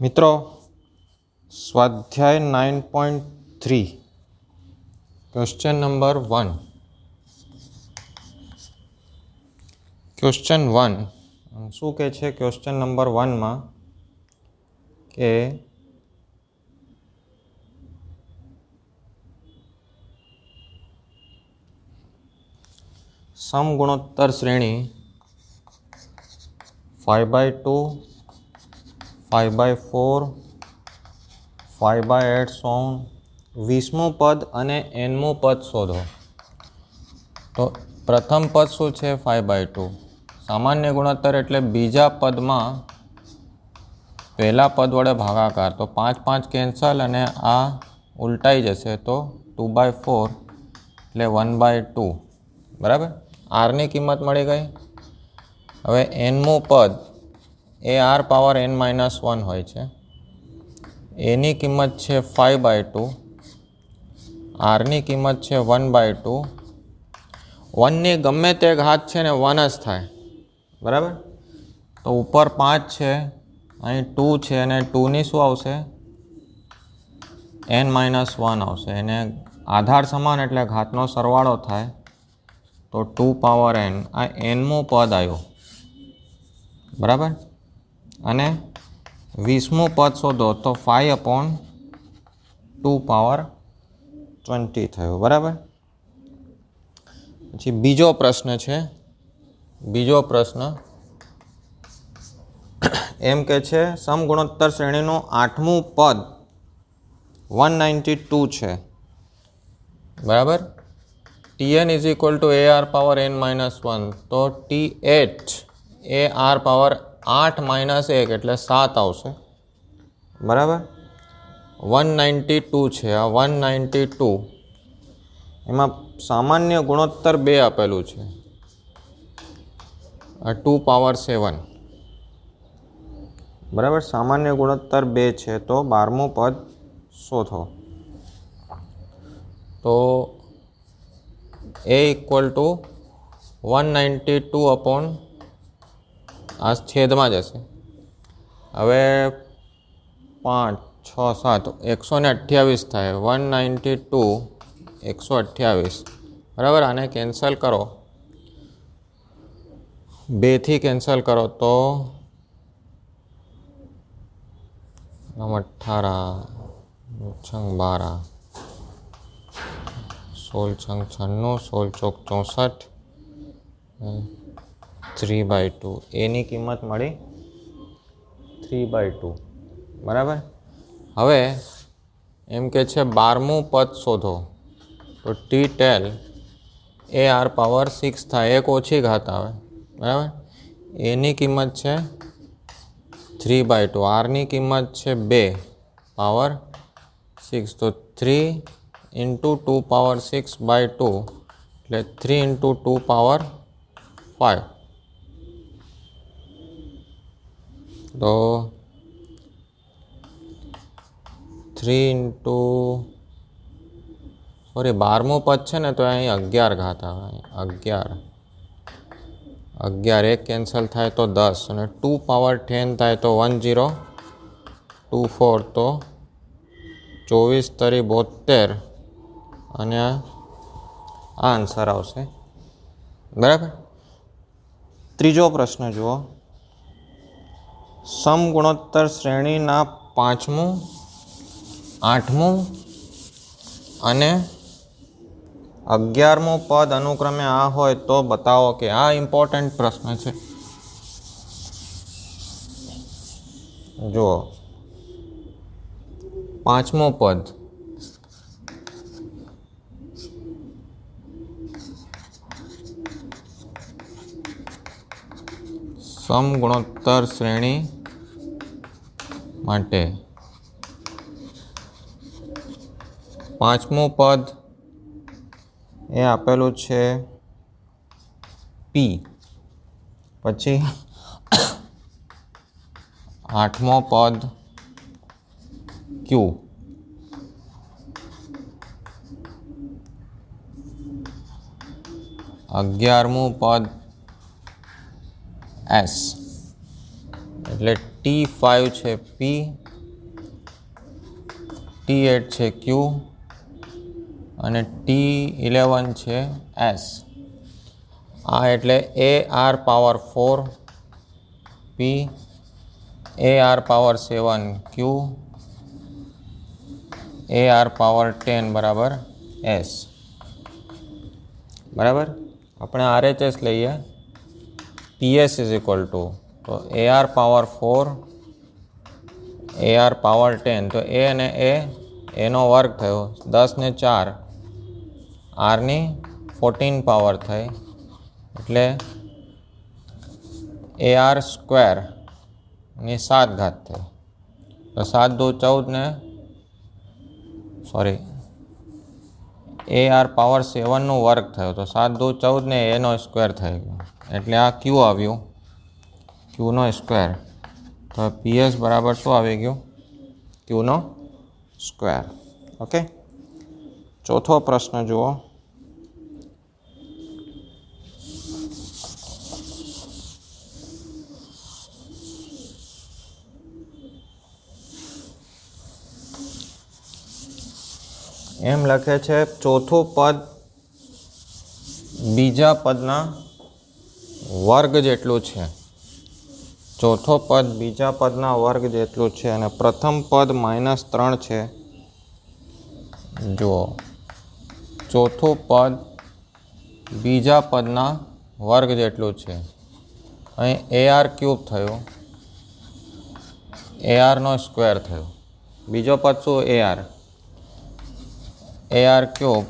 મિત્રો સ્વાધ્યાય 9.3 question number 1. Question 1 શું કહે છે? ક્વેશ્ચન નંબર 1માં કે સમગુણોત્તર શ્રેણી 5/2, 5/4, 5/8 20મું પદ અને nમું પદ શોધો. તો પ્રથમ પદ શું છે? 5/2. સામાન્ય ગુણોત્તર એટલે બીજા પદમાં પહેલા પદ વડે ભાગાકાર. તો 5 5 કેન્સલ અને આ ઉલટાઈ જશે તો 2/4 એટલે 1/2. બરાબર. આરની કિંમત મળી ગઈ. હવે nમું પદ એ r પાવર n-1 હોય છે. એની કિંમત છે 5/2. આરની કિંમત છે 1/2. 1ની ગમે તે ઘાત છે ને 1 જ થાય. બરાબર. તો ઉપર 5 છે, અહીં 2 છે અને 2ની શું આવશે? n-1 આવશે. એને આધાર સમાન એટલે ઘાતનો સરવાળો થાય તો 2 પાવર n. આ nમું પદ આવ્યું. બરાબર. અને 20મું પદ શોધો તો 5/2 પાવર 20 થયું. બરાબર. પછી બીજો પ્રશ્ન છે. બીજો પ્રશ્ન એમ કે છે સમગુણોત્તર શ્રેણીનું 8મું પદ 192 છે. બરાબર. Tn is equal to AR power n-1. તો T8 એ R પાવર 8 - 1 એટલે 7 આવશે. બરાબર. 192 છે. આ 192 એમાં સામાન્ય ગુણોત્તર 2 આપેલું છે. આ 2 પાવર 7. બરાબર. સામાન્ય ગુણોત્તર 2 છે. તો 12મું પદ શોધો. તો A ઇક્વલ ટુ 192 આ છેદમાં જશે. હવે 5 6 7 128 થાય. 192 128. બરાબર. આને કેન્સલ કરો, 2થી કેન્સલ કરો તો 18 6 12 16 96 16 64 3/2. એની કિંમત મળી 3/2. બરાબર. હવે એમ કે છે 12મું પદ શોધો. તો T10 એ R પાવર 6 થાય. એક ઓછી ઘાત આવે. બરાબર. એની કિંમત છે 3/2. આરની કિંમત છે 2 પાવર 6. તો 3 × 2 પાવર 6/2 એટલે 3 × 2 પાવર 5. તો 12મું પદ છે ને તો અહીં 11 ઘાત આવે. 11 એક કેન્સલ થાય તો 10 અને 2 પાવર 10 થાય તો 1024 તો 24 × 72 અને આ આન્સર આવશે. બરાબર. ત્રીજો પ્રશ્ન જુઓ. સમગુણોત્તર શ્રેણીના 5મું 8મું અને 11મું પદ અનુક્રમે આ હોય તો બતાવો કે. આ ઇમ્પોર્ટન્ટ પ્રશ્ન છે. જુઓ 5મું પદ સમગુણોત્તર શ્રેણી માટે 5મું પદ એ આપેલું છે P. પછી 8મું પદ Q. 11મું પદ S. એટલે T5 છે P T8 છે Q અને T11 છે S. આ એટલે AR power 4 P, AR power 7 Q, AR power 10 બરાબર S. બરાબર. આપણે RHS લઈએ. PS ઇઝ ઇક્વલ ટુ તો AR પાવર 4 AR પાવર 10 તો A અને એનો વર્ગ થયો 10 ને 4 આરની 14 પાવર થઈ એટલે AR સ્ક્વેરની 7 ઘાત થઈ. તો 7 દો 14 ને AR પાવર 7નો વર્ગ થયો તો 7 દો 14 ને એનો સ્ક્વેર થઈ ગયો એટલે આ Q આવ્યું, Qનો સ્ક્વેર. તો PS બરાબર શું આવી ગયું? Qનો સ્ક્વેર. ઓકે. ચોથો પ્રશ્ન જુઓ. એમ લખે છે ચોથું પદ બીજા પદના વર્ગ જેટલું છે. ચોથો પદ બીજા પદના વર્ગ જેટલું છે અને પ્રથમ પદ -3 છે. જુઓ, ચોથું પદ બીજા પદના વર્ગ જેટલું છે. અહીં AR ક્યુબ થયું, ARનો સ્ક્વેર થયો. બીજો પદ શું? AR cube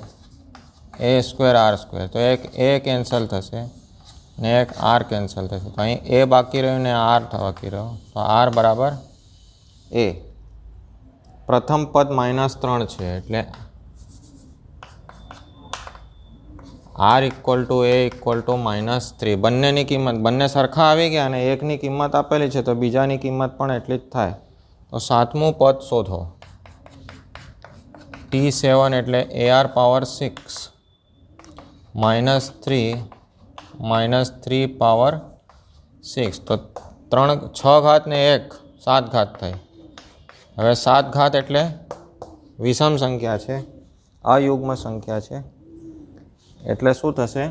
A square R square. તો એક A કેન્સલ થશે ને એક R કેન્સલ થશે. તો અહીં A બાકી રહ્યું ને R બાકી રહ્યો. તો R બરાબર A. પ્રથમ પદ -3 છે એટલે R equal to A equal to -3. બંનેની કિંમત બંને સરખા આવી ગયા અને એકની કિંમત આપેલી છે તો બીજાની કિંમત પણ એટલી જ થાય. તો સાતમું પદ શોધો. T7 એટલે AR પાવર 6 -3 પાવર 6 તો 6 ઘાત ને 1 7 ઘાત થઈ. હવે 7 ઘાત એટલે વિષમ સંખ્યા છે, અયુગ્મ સંખ્યા છે એટલે શું થશે?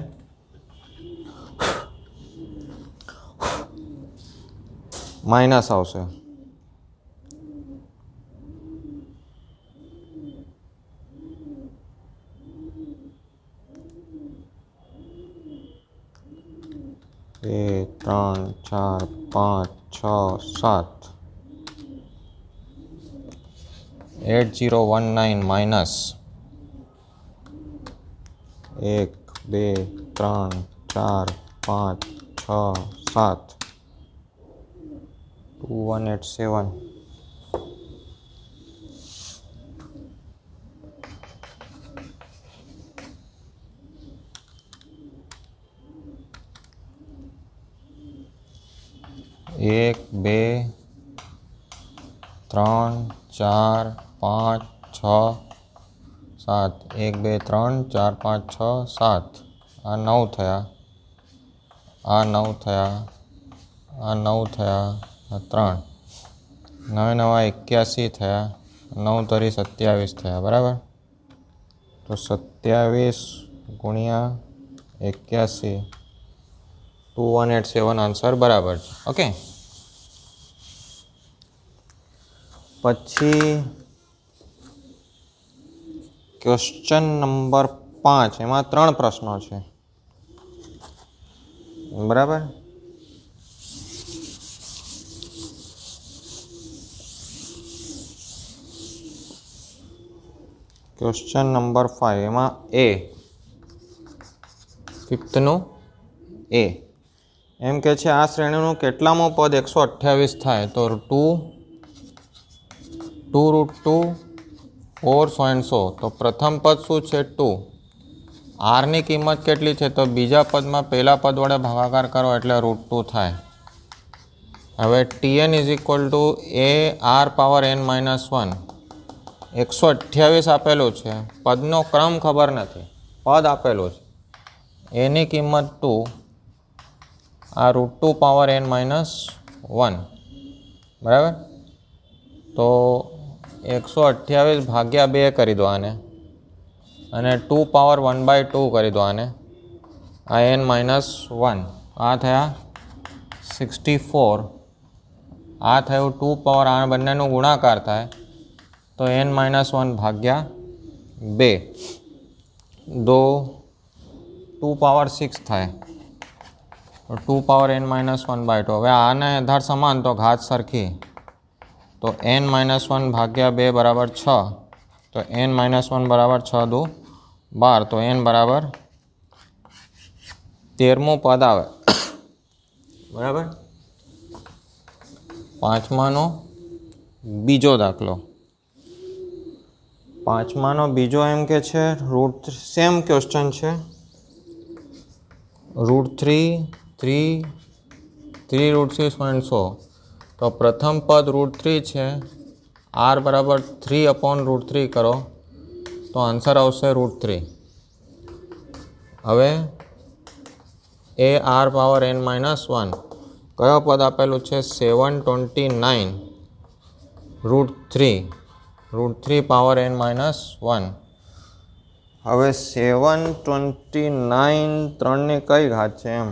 માઇનસ આવશે. બે 3 4 5 6 7 8019 માઇનસ 1 2 3 4 5 6 7 2187. એક 2 3 4 5 6 7 1 2 3 4 5 6 7 આ 9 થયા, આ 9 થયા, આ 9 થયા, આ 3 9 9 81 થયા, 9 તરી 27 થયા. બરાબર. તો 27 ગુણ્યા 81 2187 આન્સર બરાબર છે. ઓકે. પછી ક્વેશ્ચન નંબર 5 એમાં 3 પ્રશ્નો છે. બરાબર. ક્વેશ્ચન નંબર 5 એમાં ફિફ્થનું A એમ કે છે આ શ્રેણીનું કેટલામું પદ 128 થાય? તો 2√2 4 સો એન્ડ સો. તો પ્રથમ પદ શું છે? 2. આરની કિંમત કેટલી છે? તો બીજા પદમાં પહેલા પદ વડે ભાગાકાર કરો એટલે √2 થાય. હવે Tn is equal to AR power n -1. 128 આપેલું છે, પદનો ક્રમ ખબર નથી, પદ આપેલું છે. એની કિંમત 2, આ √2 પાવર n -1. બરાબર. તો 128 ભાગ્યા 2 કરી દો આને, અને 2 પાવર 1/2 કરી દો આને, આ n-1, આ થયા 64, આ થયું 2 પાવર, આ બંનેનું ગુણાકાર થાય તો n-1 ભાગ્યા 2, 2 પાવર 6 થાય, 2 પાવર n-1/2. હવે આને આધાર સમાન તો ઘાત સરખી, તો n-1 ભાગ્યા 2 બરાબર 6, તો n-1 બરાબર 6 દુ 12, તો n બરાબર 13મું પદ આવે. બરાબર. પાંચમાનો બીજો દાખલો. પાંચમાનો બીજો એમ કે છે સેમ ક્વેશ્ચન છે. √3 તો પ્રથમ પદ √3 છે, r બરાબર 3/√3 કરો તો આન્સર આવશે √3. હવે એ r પાવર n-1 કયો પદ આપેલું છે? 729 √3 પાવર n-1. હવે 729 3ની કઈ ઘાત છે એમ,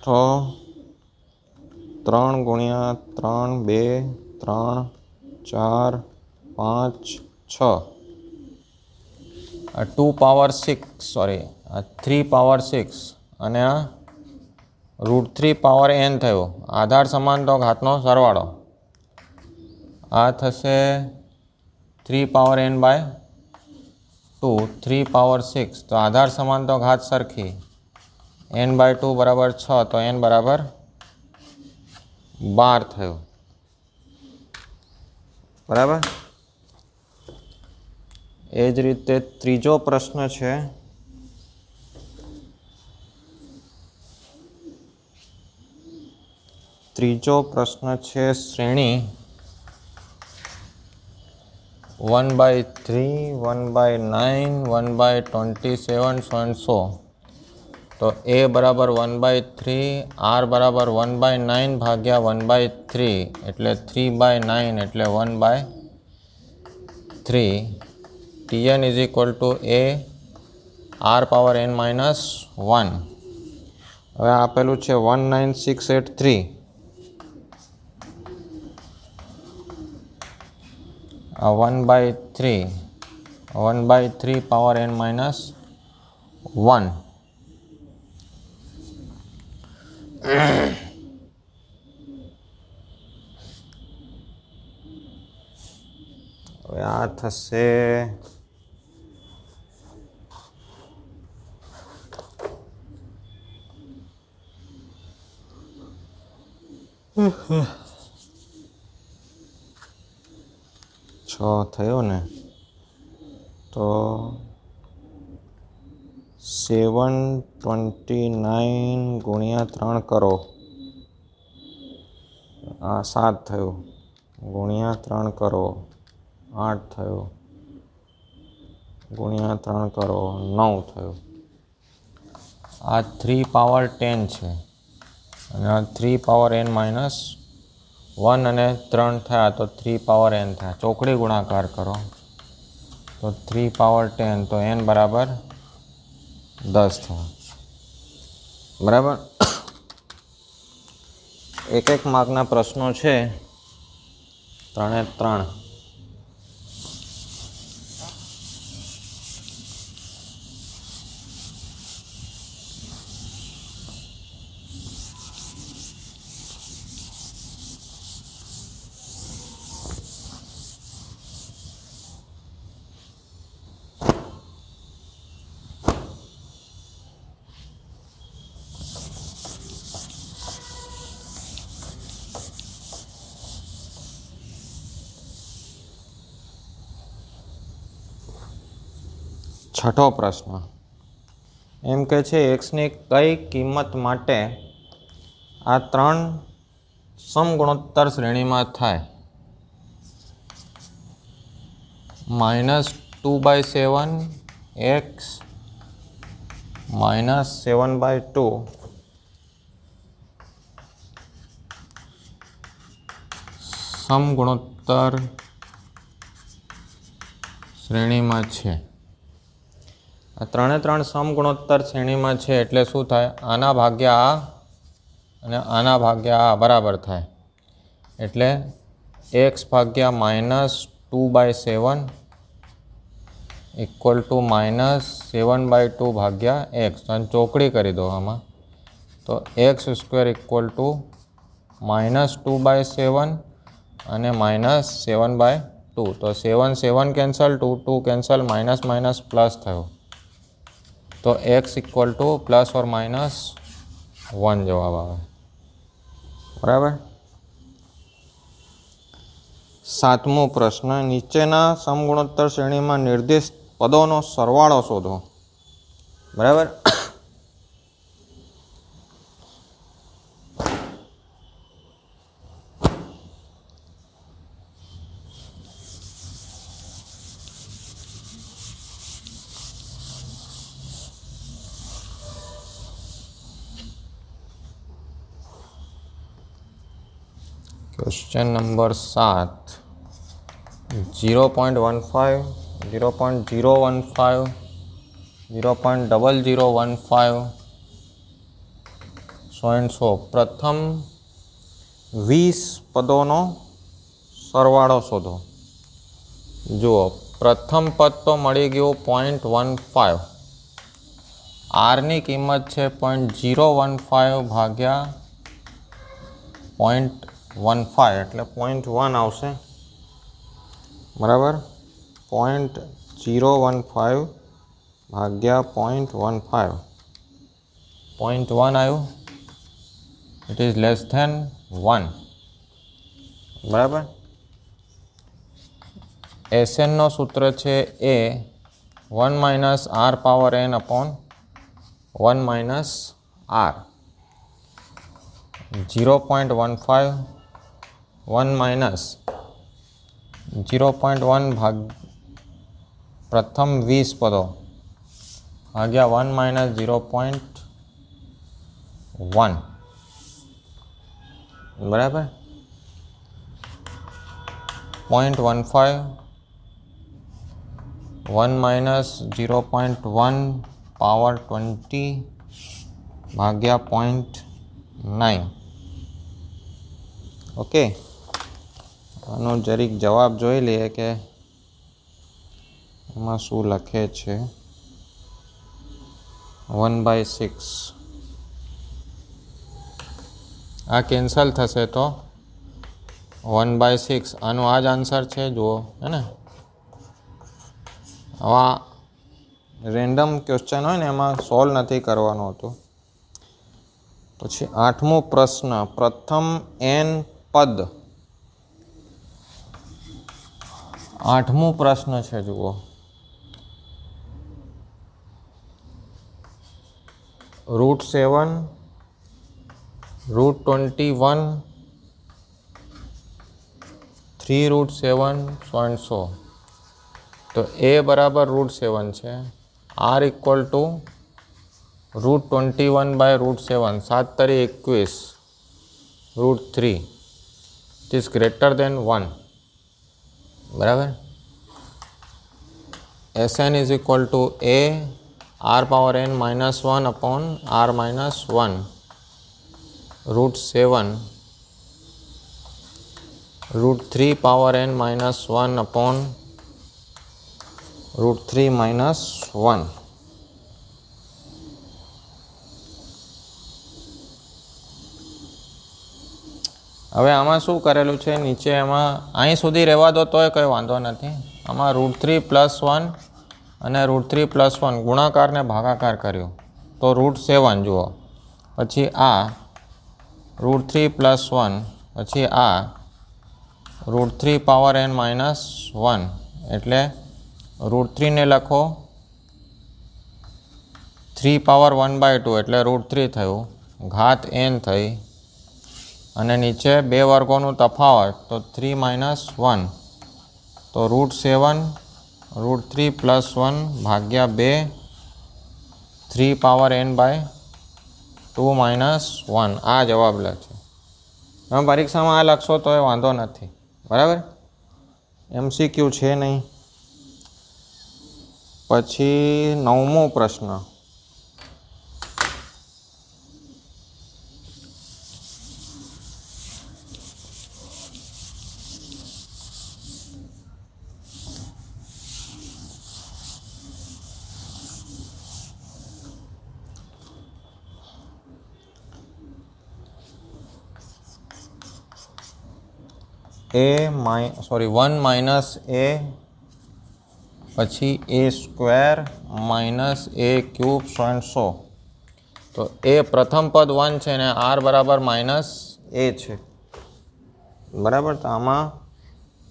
તો 3 ગુણ્યા 3 2 3 4 5 6, આ 2 પાવર 6 સોરી આ 3 પાવર 6 અને આ √3 પાવર n થયો. આધાર સમાન તો ઘાતનો સરવાળો, આ થશે 3 પાવર n/2, 3 પાવર 6, તો આધાર સમાન તો ઘાત સરખી, n/2 બરાબર 6, તો n બરાબર 12 થયું. બરાબર. એ જ રીતે ત્રીજો પ્રશ્ન છે. ત્રીજો પ્રશ્ન છે શ્રેણી 1/3, 1/9, 1/27, તો a બરાબર 1/3, r બરાબર 1/9 ભાગ્યા 1/3 એટલે 3/9 એટલે 1/3. tn is equal to a r power n-1. હવે આપેલું છે 19683, આ 1/3 પાવર n-1. હવે આ થશે છ થયો ને, તો 729 ગુણ્યા 3 કરો, આ 7 થયું, ગુણ્યા 3 કરો 8 થયું, ગુણ્યા 3 કરો 9 થયું. આ 3 પાવર 10 છે અને આ 3 પાવર n-1 અને 3 થયા તો 3 પાવર n થયા. ચોકડી ગુણાકાર કરો તો 3 પાવર 10, તો n બરાબર 10 થયા. બરાબર. એક માર્કના પ્રશ્નો છે, 3 એ 3. છઠ્ઠો પ્રશ્ન એમ કે છે એક્સની કઈ કિંમત માટે આ 3 સમગુણોત્તર શ્રેણીમાં થાય? -2/7 x -7/2 + સમગુણોત્તર શ્રેણીમાં છે. આ ત્રણે ત્રણ સમગુણોત્તર શ્રેણીમાં છે એટલે શું થાય? આના ભાગ્યા આ અને આના ભાગ્યા આ બરાબર થાય. એટલે x ભાગ્યા -2/7 ઇક્વલ ટુ -7/2 ભાગ્યા x. ચોકડી કરી દો આમાં, તો x² ઇક્વલ ટુ -2/7 અને -7/2. તો 7 7 cancel, 2 2 cancel, minus minus plus થયો. તો x ઇક્વલ ટુ ±1 જવાબ આવે. બરાબર. 7મો પ્રશ્ન, નીચેના સમગુણોત્તર શ્રેણીમાં નિર્દિષ્ટ પદોનો સરવાળો શોધો. બરાબર. ક્વેશ્ચન નંબર 7, 0.15, 0.015, 0.0015, સો પ્રથમ 20 પદોનો સરવાળો શોધો. જુઓ, પ્રથમ પદ તો મળી ગયું 0.15. આરની કિંમત છે 0.015 ભાગ્યા 0.15 એટલે 0.1 આવશે. બરાબર. 0.015 ભાગ્યા 0.15, 0.1 આવ્યું. It is less than 1. બરાબર. SNનો સૂત્ર છે એ 1 - r power n upon 1 - r. 0.15 1 - 0.1 ભાગ પ્રથમ 20 પદો ભાગ્યા 1 - 0.1. બરાબર. 0.15 1 - 0.1 પાવર 20 ભાગ્યા 0.9. ઓકે. આનો જરીક જવાબ જોઈ લઈએ કે એમાં શું લખે છે. 1/6. આ કેન્સલ થશે તો 1/6. આનો આ જ આન્સર છે. જુઓ, હે ને. આવા રેન્ડમ ક્વેશ્ચન હોય ને એમાં સોલ્વ નથી કરવાનું હતું. પછી 8મો પ્રશ્ન, પ્રથમ n પદ. 8મો પ્રશ્ન છે. જુઓ, √7, √21, 3√7, સો. તો a બરાબર √7 છે. r ઇક્વલ ટુ √21/√7, 7 તરી 21, √3. It is greater than 1. બરાબર. SN is equal to a r power n -1 upon r -1 √7 √3 power n -1 upon √3 -1. હવે આમાં શું કરેલું છે? નીચે એમાં અહીં સુધી રહેવા દો તોય કંઈ વાંધો નથી. આમાં √3 + 1 અને √3 + 1 ગુણાકારને ભાગાકાર કર્યો તો √7. જુઓ, પછી આ √3 + 1, પછી આ √3 પાવર n -1 એટલે √3 ને લખો 3 પાવર 1/2 એટલે √3 થયું, ઘાત n થઈ, અને નીચે બે વર્ગોનું તફાવત તો 3 - 1 તો √7 √3 + 1 ભાગ્યા 2 3 પાવર n/2 - 1. આ જવાબ લે છે. તમે પરીક્ષામાં આ લખશો તો એ વાંધો નથી. બરાબર, MCQ છે નહીં. પછી 9મો પ્રશ્ન, (1 માઇનસ a પછી a² માઇનસ a³ / 100. તો એ પ્રથમ પદ 1 છે ને r બરાબર -a છે. બરાબર, તો આમાં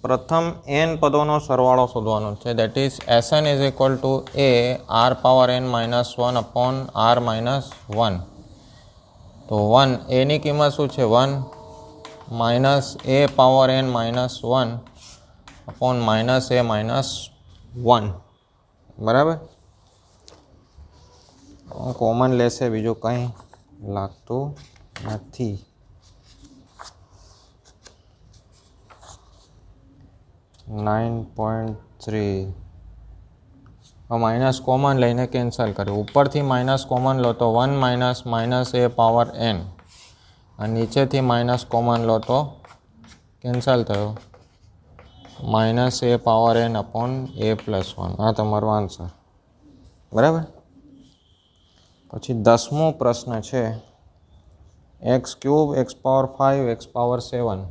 પ્રથમ n પદોનો સરવાળો શોધવાનો છે. That is Sn is equal to a r power n -1 upon r -1. તો 1 એની કિંમત શું છે? 1 minus a power n -1 upon -a -1. બરાબર, કોમન લેશે, બીજું કંઈ લાગતું નથી. (9.3) માઇનસ કોમન લઈને કેન્સલ કર્યું. ઉપરથી માઇનસ કોમન લો તો 1 માઇનસ -a પાવર n, અને નીચેથી માઇનસ કોમન લો તો કેન્સલ થયો -a power n upon a + 1. આ તમારો આન્સર. બરાબર, પછી 10મો પ્રશ્ન છે, x³ x power 5 x power 7.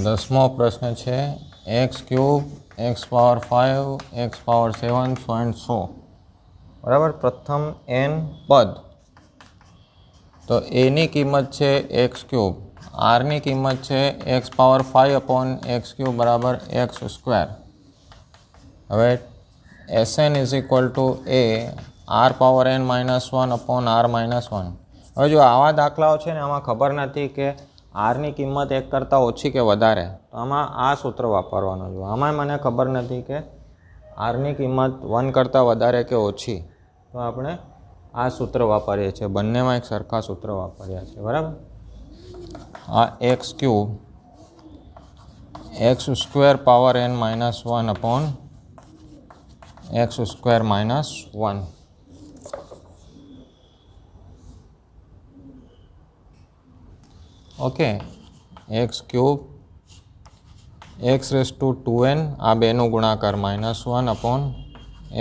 દસમો પ્રશ્ન છે, x³ x power 5 x power 7 / 100. બરાબર, પ્રથમ n પદ, તો એની કિંમત છે x³, આરની કિંમત છે x પાવર 5 અપોન x³ બરાબર x². હવે Sn is equal to a r power n -1 upon r -1. હવે જો આવા દાખલાઓ છે ને, આમાં ખબર નથી કે આરની કિંમત 1 કરતાં ઓછી કે વધારે, તો આમાં આ સૂત્ર વાપરવાનું છે. આમાં મને ખબર નથી કે આરની કિંમત 1 કરતાં વધારે કે ઓછી, તો આપણે આ સૂત્ર વાપરીએ છીએ. બંનેમાં એક સરખા સૂત્ર વાપર્યા છે. બરાબર, આ x³ x² power n -1 upon x² -1. Okay, x³ x⁻²n, આ બેનો ગુણાકાર -1 અપોન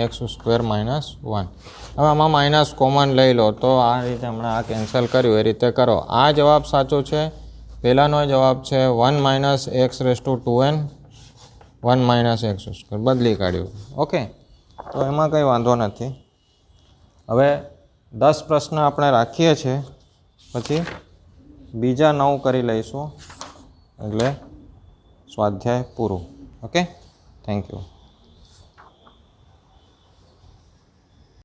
x² -1. હવે આમાં માઇનસ કોમન લઈ લો તો આ રીતે હમણાં આ કેન્સલ કર્યું એ રીતે કરો. આ જવાબ સાચો છે. પહેલાંનો જવાબ છે 1 માઇનસ x⁻²n 1 માઇનસ x², બદલી કાઢ્યું. ઓકે, તો એમાં કંઈ વાંધો નથી. હવે 10 પ્રશ્ન આપણે રાખીએ છીએ, પછી બીજા 9 કરી લઈશું, એટલે સ્વાધ્યાય પૂરું. Okay, thank you.